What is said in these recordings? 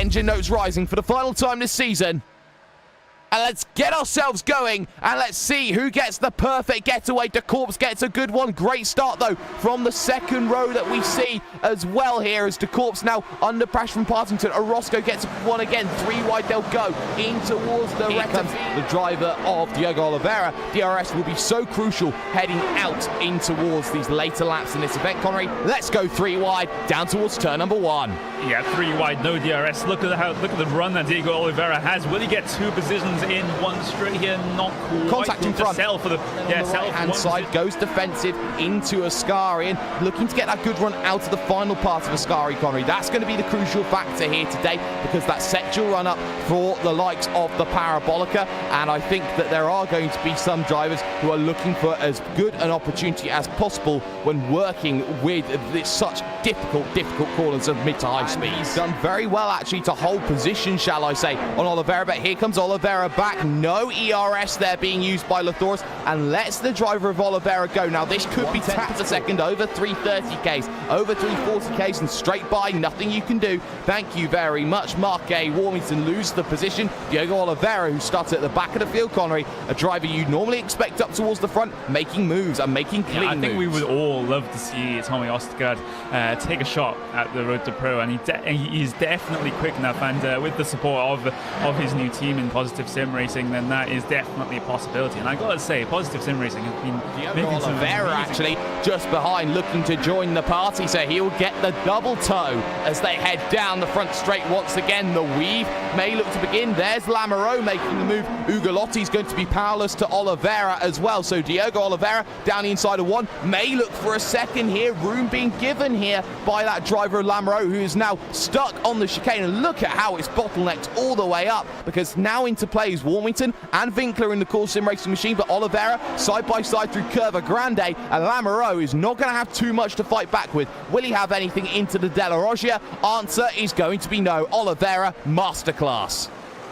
engine notes rising for the final time this season. And let's get ourselves going, and let's see who gets the perfect getaway. De Corps gets a good one. Great start, though, from the second row that we see as well here, as De Corps now under pressure from Partington. Orozco gets one again. 3 wide, they'll go in towards the rectum. The driver of Diogo Oliveira. DRS will be so crucial heading out in towards these later laps in this event. Connery, let's go 3 wide, down towards turn number 1. Yeah, 3 wide, no DRS. Look at the run that Diogo Oliveira has. Will he get 2 positions in one straight here? Not quite. Contact in front. Sell for the right-hand side, goes defensive into Ascari, and looking to get that good run out of the final part of Ascari, Connery. That's going to be the crucial factor here today, because that sets your run up for the likes of the Parabolica, and I think that there are going to be some drivers who are looking for as good an opportunity as possible when working with such difficult corners of mid to high speed. He's done very well actually to hold position, shall I say, on Oliveira, but here comes Oliveira back. No ERS there being used by Lathoris, and lets the driver of Oliveira go. Now this could be tapped a second, over 330Ks, over 340Ks, and straight by, nothing you can do. Thank you very much. Mark A. Warmington loses the position. Diogo Oliveira, who started at the back of the field, Connery, a driver you normally expect up towards the front, making moves and making clean moves. I think we would all love to see Tommy Ostergaard take a shot at the Road to Pro, and he's definitely quick enough, and with the support of his new team in Positive Sim Racing, then that is definitely a possibility. And I gotta say, Positive Sim Racing has been Diogo Oliveira actually just behind, looking to join the party, so he'll get the double toe as they head down the front straight once again. The weave may look to begin. There's Lamoureux making the move. Ugolotti's going to be powerless to Oliveira as well, so Diogo Oliveira down the inside of 1 may look for a second here. Room being given here by that driver Lamoureux, who is now stuck on the chicane, and look at how it's bottlenecked all the way up, because now into play is Warmington and Winkler in the Core Sim Racing machine, but Oliveira side by side through Curva Grande, and Lamoureux is not going to have too much to fight back with. Will he have anything into the Della Roggia? Answer is going to be no. Oliveira, masterclass.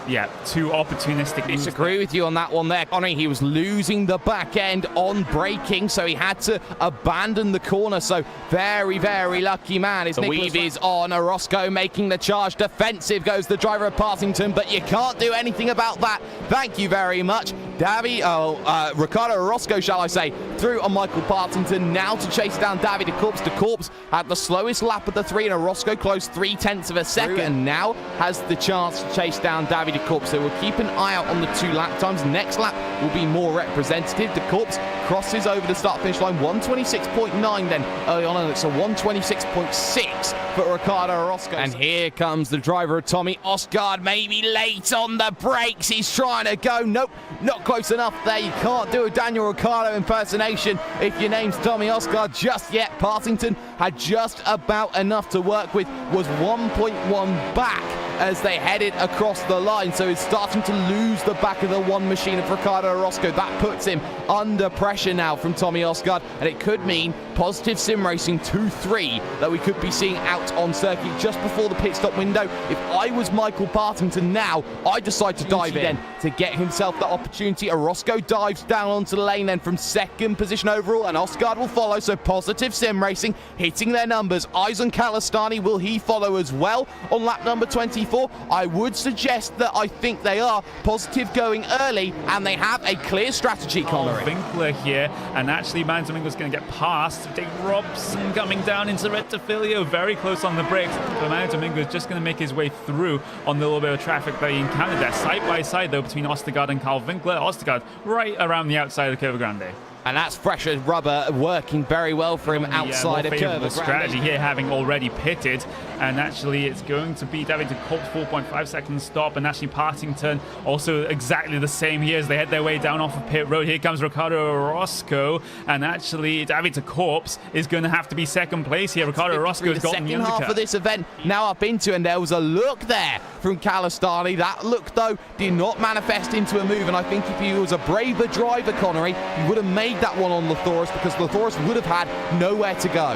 Yeah, too opportunistic. Disagree with you on that one there, Connery. He was losing the back end on braking, so he had to abandon the corner. So very, very lucky man. The weave is on. Orozco making the charge. Defensive goes the driver of Partington, but you can't do anything about that. Thank you very much. Ricardo Orozco, shall I say, through on Michael Partington, now to chase down Davide De Corps. De Corps had the slowest lap of the 3, and Orozco close 0.3 of a second, and now has the chance to chase down Davide De Corps. So we'll keep an eye out on the 2 lap times. Next lap will be more representative. De Corps crosses over the start-finish line, 126.9 then early on, and it's a 126.6 for Ricardo Orozco. And here comes the driver of Tommy Ostergaard, maybe late on the brakes. He's trying to go. Nope, not close enough there. You can't do a Daniel Ricciardo impersonation if your name's Tommy Ostergaard just yet. Partington had just about enough to work with, was 1.1 back as they headed across the line, so he's starting to lose the back of the 1 machine of Ricardo Orozco. That puts him under pressure now from Tommy Ostergaard, and it could mean Positive Sim Racing 2-3 that we could be seeing out on circuit just before the pit stop window. If I was Michael Partington now, I'd decide to dive in to get himself the opportunity. Orozco dives down onto the lane then from 2nd position overall, and Ostergaard will follow. So Positive Sim Racing hitting their numbers. Eyes on Calistani. Will he follow as well on lap number 24? I would suggest that I think they are. Positive going early, and they have a clear strategy, Connery. Winkler here, and actually Mads Winkler's going to get past. Dave Robson coming down into Rettafilio, very close on the brakes, but Mads Winkler is just going to make his way through on the little bit of traffic that he encountered there. Side by side though between Ostergaard and Carl Winkler. Ostergaard right around the outside of Curva Grande. And that's fresh as rubber, working very well for him outside of Curva. Strategy here, having already pitted, and actually it's going to be Davide De Corps 4.5 second stop, and actually Partington also exactly the same here as they head their way down off of pit road. Here comes Ricardo Orozco, and actually Davide De Corps is going to have to be 2nd place here. Ricardo Orozco has gotten the second half of this event now up into, and there was a look there from Calistani. That look though did not manifest into a move, and I think if he was a braver driver, Connery, he would have made that one on Lathoris, because Lathoris would have had nowhere to go.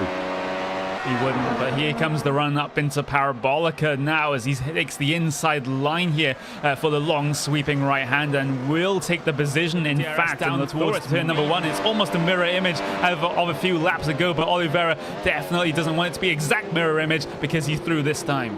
He wouldn't, but here comes the run up into Parabolica now as he takes the inside line here for the long sweeping right hand, and will take the position. In fact, down towards turn number 1, it's almost a mirror image of a few laps ago, but Oliveira definitely doesn't want it to be exact mirror image because he's through this time.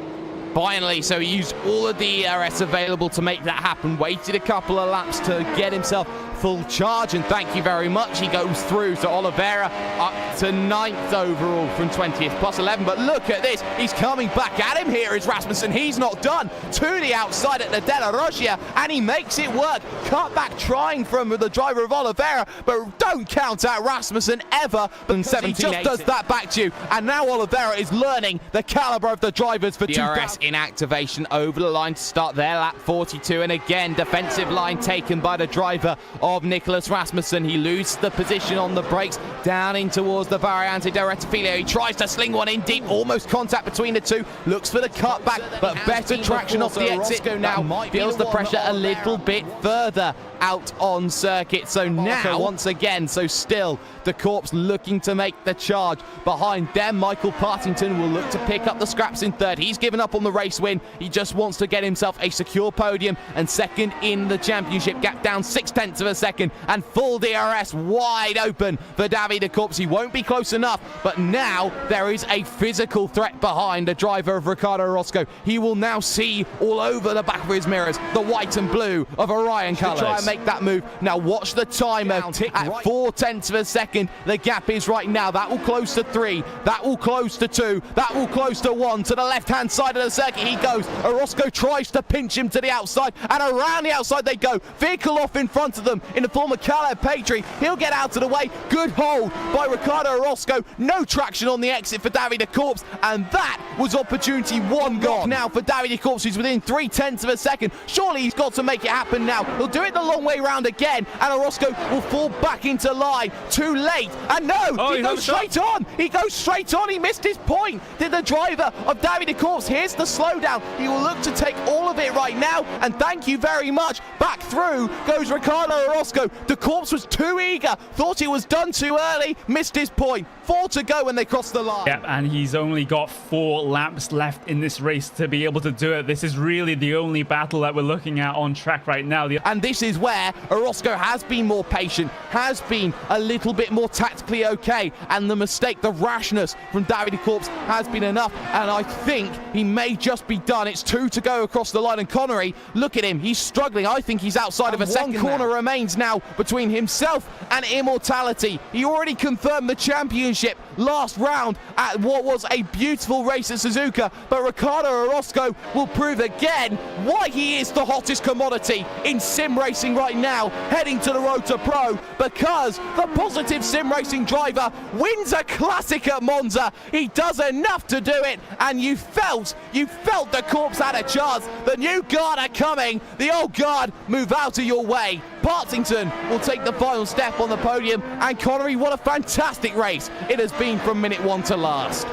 Finally, so he used all of the ERS available to make that happen, waited a couple of laps to get himself full charge, and thank you very much, he goes through. So Oliveira up to 9th overall from 20th plus 11. But look at this, he's coming back at him here is Rasmussen. He's not done. To the outside at the Della Roggia, and he makes it work. Cut back trying from the driver of Oliveira, but don't count out Rasmussen ever. But 17, he just does that back to you, and now Oliveira is learning the caliber of the drivers for DRS in activation over the line to start their lap 42, and again defensive line taken by the driver of Nicholas Rasmussen. He loses the position on the brakes down in towards the Variante del Rettifilo. He tries to sling one in deep, almost contact between the two, looks for the cutback, but better traction off the exit now, feels the pressure a little bit further out on circuit. So now once again, so still the Corps looking to make the charge. Behind them, Michael Partington will look to pick up the scraps in third. He's given up on the race win. He just wants to get himself a secure podium and second in the championship. Gap down 0.6 of a second, and full DRS wide open for Davide Corps. He won't be close enough, but now there is a physical threat behind the driver of Ricardo Roscoe. He will now see all over the back of his mirrors the white and blue of Orion colours. Try and make that move. Now watch the timer at 0.4 of a second. The gap is right now. That will close to 3. That will close to 2. That will close to 1. To the left-hand side of the circuit he goes. Orozco tries to pinch him to the outside, and around the outside they go. Vehicle off in front of them in the form of Caleb Petri. He'll get out of the way. Good hold by Ricardo Orozco. No traction on the exit for Davide Corps, and that was opportunity 1 gone. Now for Davide Corps, who's within 0.3 of a second. Surely he's got to make it happen now. He'll do it the long way round again, and Orozco will fall back into line. Too late, and no, he goes straight on. He goes straight on. He missed his point. Did the driver of Davide Corps. Here's the slowdown. He will look to take all of it right now, and thank you very much. Back through goes Ricardo Orozco. The Corps was too eager, thought it was done too early, missed his point. 4 to go when they cross the line. Yep, and he's only got 4 laps left in this race to be able to do it. This is really the only battle that we're looking at on track right now. And this is where Orozco has been more patient, has been a little bit more tactically okay, and the mistake, the rashness from Davide Corps has been enough, and I think he may just be done. It's 2 to go across the line, and Connery, look at him, he's struggling. I think he's outside of a second. One corner remains now between himself and Immortality. He already confirmed the championship last round at what was a beautiful race at Suzuka, but Ricardo Orozco will prove again why he is the hottest commodity in sim racing right now, heading to the road to pro, because the positive sim racing driver wins a classic at Monza. He does enough to do it, and you felt the Corps had a chance. The new guard are coming. The old guard, move out of your way. Partington will take the final step on the podium, and Connery, what a fantastic race it has been from minute 1 to last.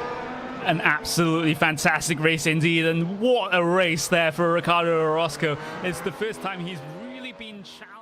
An absolutely fantastic race indeed, and what a race there for Ricardo Orozco. It's the first time he's really been challenged.